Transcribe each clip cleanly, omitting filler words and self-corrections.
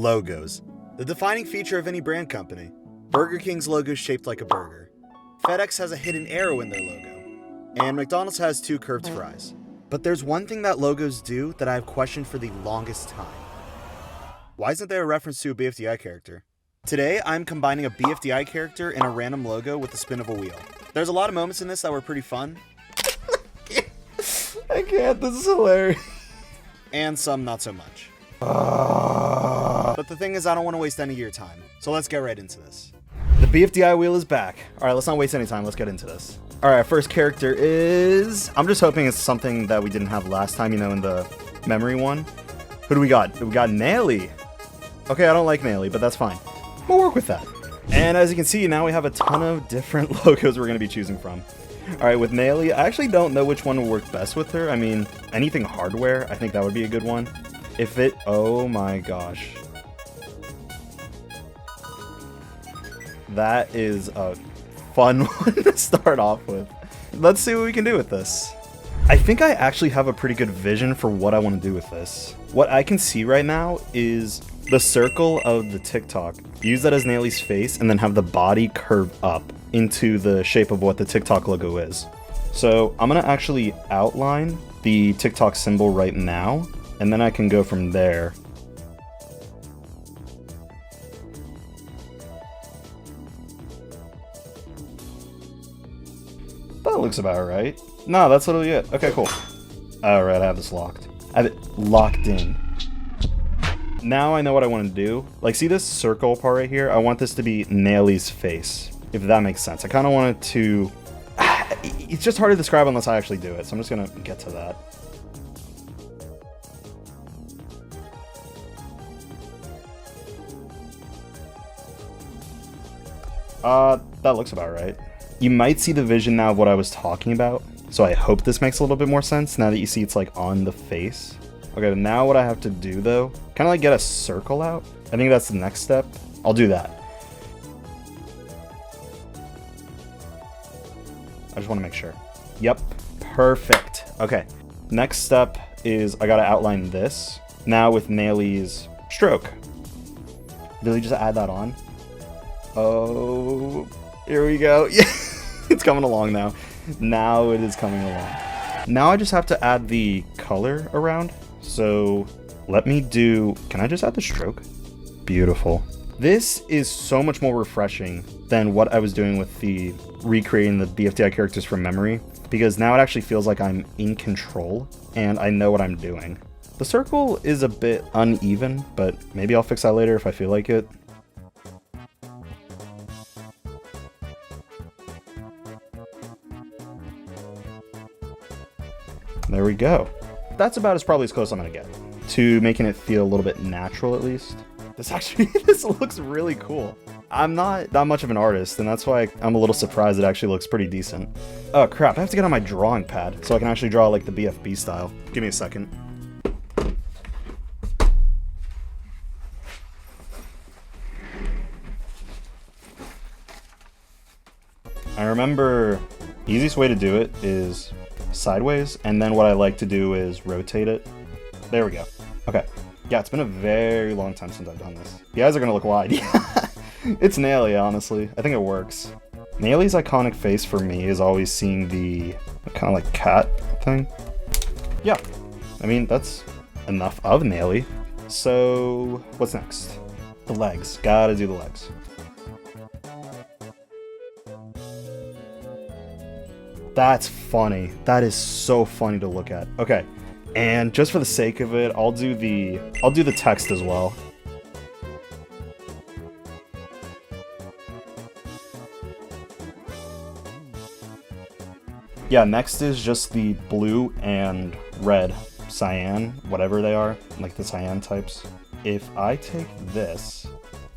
Logos. The defining feature of any brand company. Burger King's logo is shaped like a burger. FedEx has a hidden arrow in their logo. And McDonald's has 2 curved fries. But there's one thing that logos do that I have questioned for the longest time. Why isn't there a reference to a BFDI character? Today, I'm combining a BFDI character and a random logo with the spin of a wheel. There's a lot of moments in this that were pretty fun. I can't, this is hilarious. And some not so much. But the thing is, I don't want to waste any of your time. So let's get right into this. The BFDI wheel is back. Alright, let's not waste any time, let's get into this. Alright, first character is... I'm just hoping it's something that we didn't have last time, you know, in the memory one. Who do we got? We got Naily. Okay, I don't like Naily, but that's fine. We'll work with that. And as you can see, now we have a ton of different logos we're going to be choosing from. Alright, with Naily, I actually don't know which one will work best with her. I mean, anything hardware, I think that would be a good one. If it... Oh my gosh. That is a fun one to start off with. Let's see what we can do with this. I think I actually have a pretty good vision for what I want to do with this. What I can see right now is the circle of the TikTok. Use that as Naily's face and then have the body curve up into the shape of what the TikTok logo is. So I'm going to actually outline the TikTok symbol right now, and then I can go from there. That looks about right. No, that's literally it. Okay, cool. Alright, I have this locked. I have it locked in. Now I know what I want to do. Like, see this circle part right here? I want this to be Naily's face, if that makes sense. I kind of want it to... It's just hard to describe unless I actually do it, so I'm just going to get to that. That looks about right. You might see the vision now of what I was talking about, so I hope this makes a little bit more sense now that you see it's like on the face. Okay, now what I have to do though, kind of like get a circle out. I think that's the next step. I'll do that. I just want to make sure. Yep, perfect. Okay, next step is I gotta outline this. Now with Naily's stroke. Really just add that on. Oh, here we go. Yeah, it's coming along now. Now it is coming along. Now I just have to add the color around. So let me do, can I just add the stroke? Beautiful. This is so much more refreshing than what I was doing with the recreating the BFDI characters from memory, because now it actually feels like I'm in control and I know what I'm doing. The circle is a bit uneven, but maybe I'll fix that later if I feel like it. There we go. That's about probably as close as I'm gonna get to making it feel a little bit natural, at least. This looks really cool. I'm not that much of an artist, and that's why I'm a little surprised it actually looks pretty decent. Oh crap, I have to get on my drawing pad so I can actually draw like the BFB style. Give me a second. I remember the easiest way to do it is sideways, and then what I like to do is rotate it. There we go. Okay. Yeah, it's been a very long time since I've done this. The eyes are gonna look wide. It's Naily, honestly. I think it works. Naily's iconic face for me is always seeing the kind of like cat thing. Yeah, I mean, that's enough of Naily. So, what's next? The legs. Gotta do the legs. That's funny. That is so funny to look at. Okay, and just for the sake of it, I'll do the text as well. Yeah, next is just the blue and red, cyan, whatever they are, like the cyan types. If I take this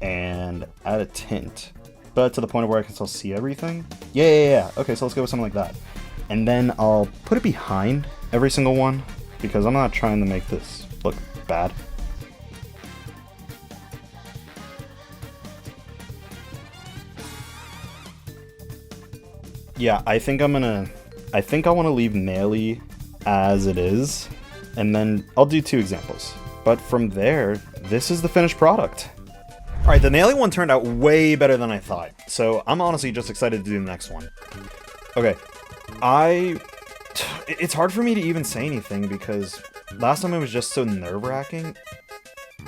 and add a tint, but to the point where I can still see everything. Yeah. Okay, so let's go with something like that. And then I'll put it behind every single one, because I'm not trying to make this look bad. Yeah, I think I want to leave Naily as it is, and then I'll do 2 examples. But from there, this is the finished product. All right, the nailing one turned out way better than I thought. So I'm honestly just excited to do the next one. Okay, it's hard for me to even say anything because last time it was just so nerve-wracking.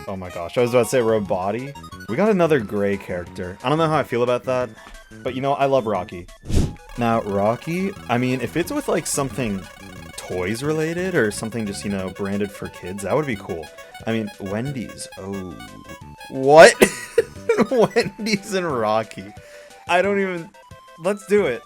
Oh my gosh, I was about to say Roboti. We got another gray character. I don't know how I feel about that, but you know, I love Rocky. Now, Rocky, I mean, if it's with like something toys related or something just, you know, branded for kids, that would be cool. I mean, Wendy's. Oh. What? Wendy's and Rocky. I don't even... Let's do it.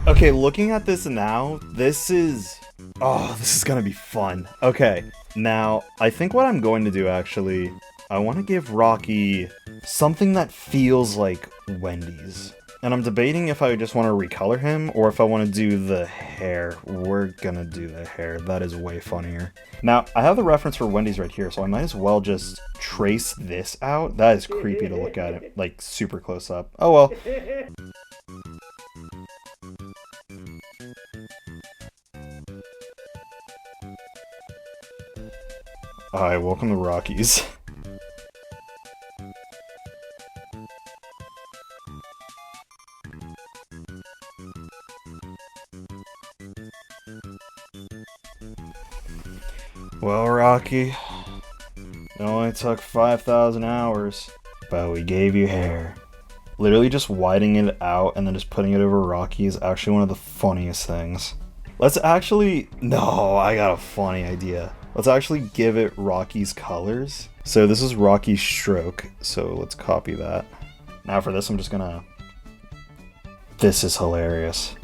Okay, looking at this now, this is... Oh, this is gonna be fun. Okay, now, I think what I'm going to do, actually, I want to give Rocky something that feels like Wendy's. And I'm debating if I just want to recolor him or if I want to do the hair. We're gonna do the hair. That is way funnier. Now, I have the reference for Wendy's right here, so I might as well just trace this out. That is creepy to look at it, like, super close up. Oh well. Hi, welcome to Rockies. Well, Rocky, it only took 5,000 hours, but we gave you hair. Literally just widening it out and then just putting it over Rocky is actually one of the funniest things. Let's actually... No, I got a funny idea. Let's actually give it Rocky's colors. So this is Rocky's stroke, so let's copy that. Now for this, I'm just gonna... This is hilarious.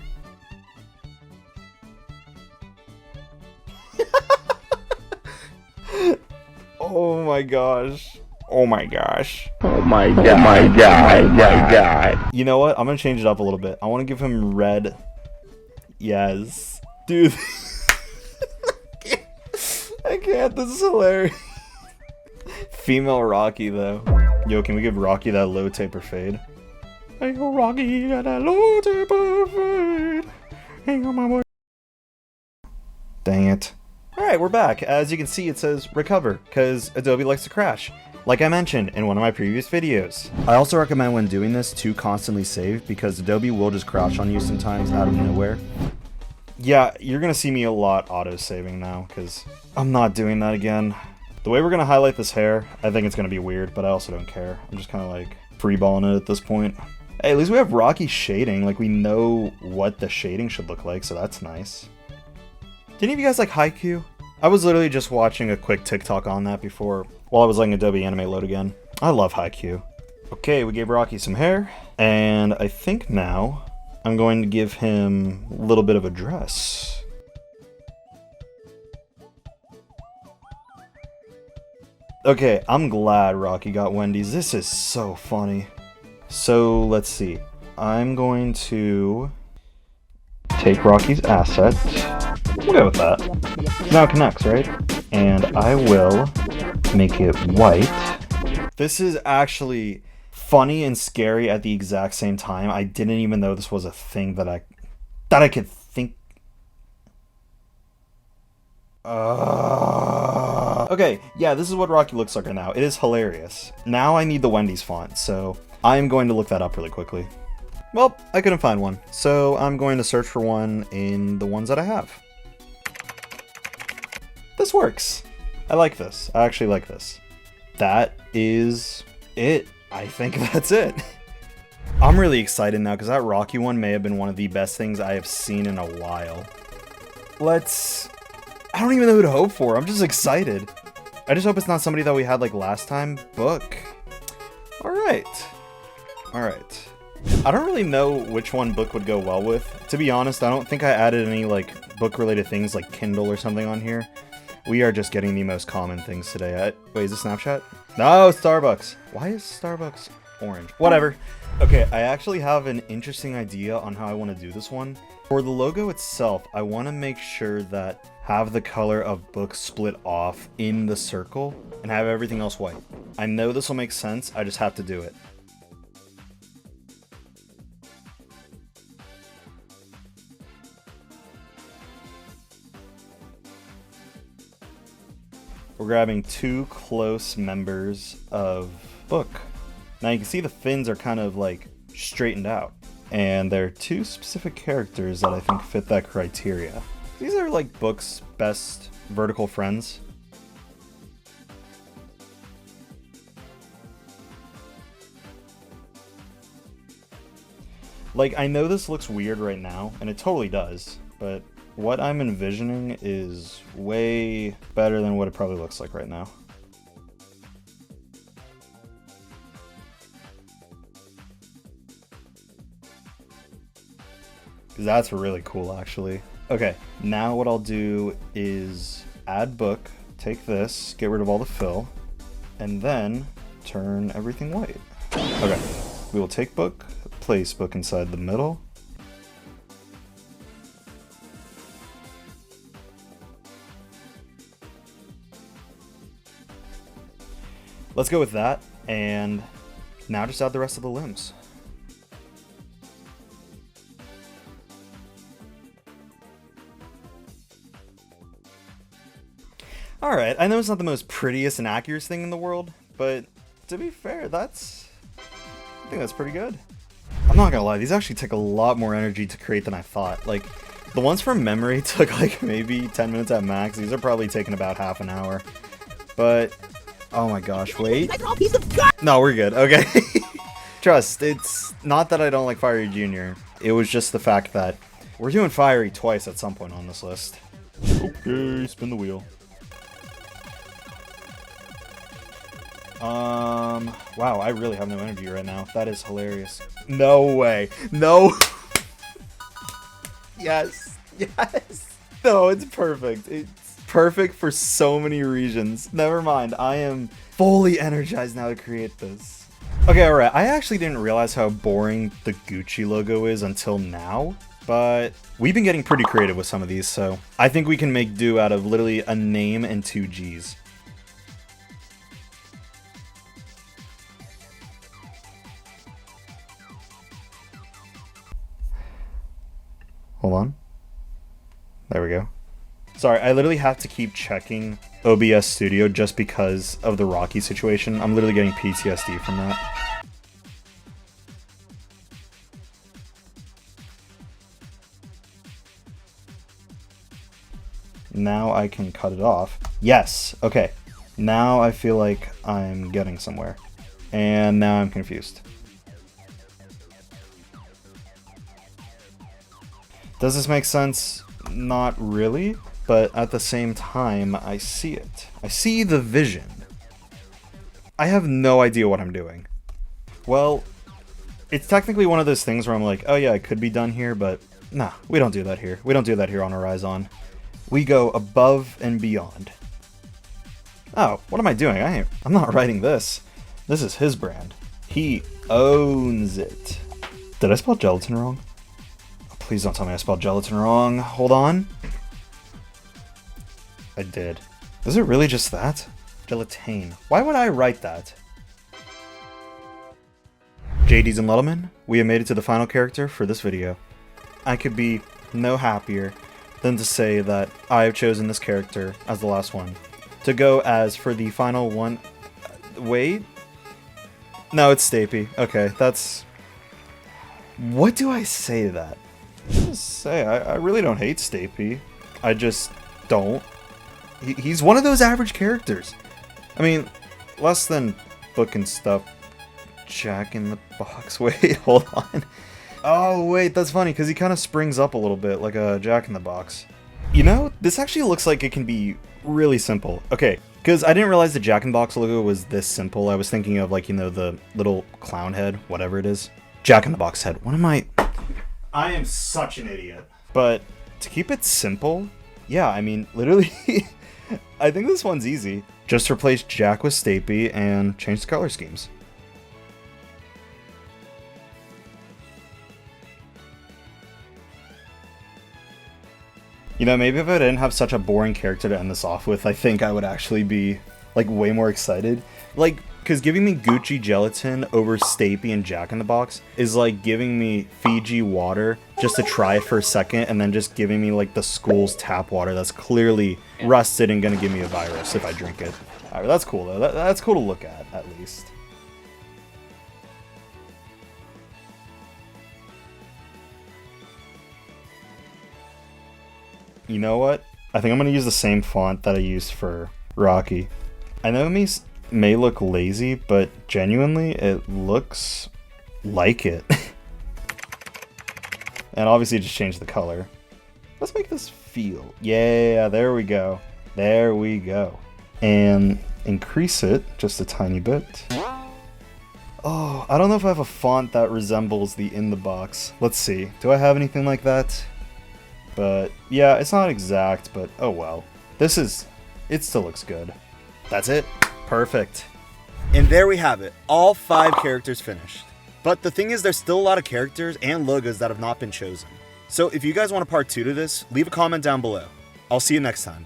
Oh my gosh. Oh my gosh. Oh my god. Oh my god. Oh my god. You know what? I'm gonna change it up a little bit. I want to give him red. Yes. Dude. I can't. This is hilarious. Female Rocky, though. Yo, can we give Rocky that low taper fade? Hey, yo, Rocky, got that low taper fade. Hey, yo, my boy. Dang it. Alright, we're back. As you can see, it says recover, because Adobe likes to crash, like I mentioned in one of my previous videos. I also recommend when doing this to constantly save, because Adobe will just crash on you sometimes out of nowhere. Yeah, you're going to see me a lot auto-saving now, because I'm not doing that again. The way we're going to highlight this hair, I think it's going to be weird, but I also don't care. I'm just kind of like freeballing it at this point. Hey, at least we have Rocky shading, like we know what the shading should look like, so that's nice. Do any of you guys like Haikyuu? I was literally just watching a quick TikTok on that before, while I was letting Adobe Animate load again. I love Haikyuu. Okay, we gave Rocky some hair, and I think now I'm going to give him a little bit of a dress. Okay, I'm glad Rocky got Wendy's. This is so funny. So, let's see. I'm going to take Rocky's asset. We'll go with that. Now it connects, right? And I will make it white. This is actually funny and scary at the exact same time. I didn't even know this was a thing that I could think. Okay, yeah, this is what Rocky looks like right now. It is hilarious. Now I need the Wendy's font, so I'm going to look that up really quickly. Well, I couldn't find one, so I'm going to search for one in the ones that I have. This works. I like this. I actually like this. That is it. I think that's it. I'm really excited now because that Rocky one may have been one of the best things I have seen in a while. I don't even know who to hope for. I'm just excited. I just hope it's not somebody that we had like last time. Book. Alright. Alright. I don't really know which one book would go well with. To be honest, I don't think I added any like book related things like Kindle or something on here. We are just getting the most common things today. Wait, is this Snapchat? No, Starbucks. Why is Starbucks orange? Whatever. Okay, I actually have an interesting idea on how I want to do this one. For the logo itself, I want to make sure that have the color of book split off in the circle and have everything else white. I know this will make sense, I just have to do it. We're we're grabbing 2 close members of Book. Now you can see the fins are kind of like straightened out. And there are 2 specific characters that I think fit that criteria. These are like Book's best vertical friends. Like, I know this looks weird right now, and it totally does, but what I'm envisioning is way better than what it probably looks like right now. That's really cool, actually. Okay, now what I'll do is add Book, take this, get rid of all the fill, and then turn everything white. Okay, we will take Book, place Book inside the middle. Let's go with that, and now just add the rest of the limbs. Alright, I know it's not the most prettiest and accurate thing in the world, but to be fair, I think that's pretty good. I'm not gonna lie, these actually take a lot more energy to create than I thought. Like, the ones from memory took like maybe 10 minutes at max. These are probably taking about half an hour. But, oh my gosh, wait. No, we're good, okay. Trust, it's not that I don't like Fiery Jr. It was just the fact that we're doing Fiery twice at some point on this list. Okay, spin the wheel. Wow, I really have no energy right now. That is hilarious. No way. No. Yes. Yes. No, it's perfect. It's perfect for so many reasons. Never mind. I am fully energized now to create this. Okay, alright. I actually didn't realize how boring the Gucci logo is until now. But we've been getting pretty creative with some of these, so I think we can make do out of literally a name and 2 G's. Hold on. There we go. Sorry, I literally have to keep checking OBS Studio just because of the Rocky situation. I'm literally getting PTSD from that. Now I can cut it off. Yes, okay. Now I feel like I'm getting somewhere. And now I'm confused. Does this make sense? Not really, but at the same time, I see it. I see the vision. I have no idea what I'm doing. Well, it's technically one of those things where I'm like, oh yeah, it could be done here, but nah, we don't do that here. We don't do that here on Horizon. We go above and beyond. Oh, what am I doing? I'm not writing this. This is his brand. He owns it. Did I spell gelatin wrong? Please don't tell me I spelled gelatin wrong. Hold on. I did. Is it really just that? Gelatine. Why would I write that? JDs and Luttleman, we have made it to the final character for this video. I could be no happier than to say that I have chosen this character as the last one to go as for the final one. Wait? No, it's Stapy. Okay, that's... What do I say to that? I really don't hate Stapy. I just don't. He's one of those average characters. I mean, less than Book and stuff. Jack in the Box. Wait, hold on. Oh, wait, that's funny, because he kind of springs up a little bit, like a Jack in the Box. You know, this actually looks like it can be really simple. Okay, because I didn't realize the Jack in the Box logo was this simple. I was thinking of, like, you know, the little clown head, whatever it is. Jack in the Box head. What am I am such an idiot. But to keep it simple, yeah, I mean, literally, I think this one's easy. Just replace Jack with Stapy and change the color schemes. You know, maybe if I didn't have such a boring character to end this off with, I think I would actually be, like, way more excited. Like, because giving me Gucci Gelatin over Stapy and Jack in the Box is like giving me Fiji water just to try it for a second, and then just giving me like the school's tap water that's clearly rusted and gonna give me a virus if I drink it. Alright, that's cool though. That's cool to look at least. You know what? I think I'm gonna use the same font that I used for Rocky. I know it may look lazy, but genuinely it looks like it. And obviously just change the color. Let's make this feel. Yeah, there we go. There we go. And increase it just a tiny bit. Oh, I don't know if I have a font that resembles the in the box. Let's see. Do I have anything like that? But yeah, it's not exact, but oh well. It still looks good. That's it. Perfect. And there we have it. All 5 characters finished. But the thing is, there's still a lot of characters and logos that have not been chosen. So if you guys want a part 2 to this, leave a comment down below. I'll see you next time.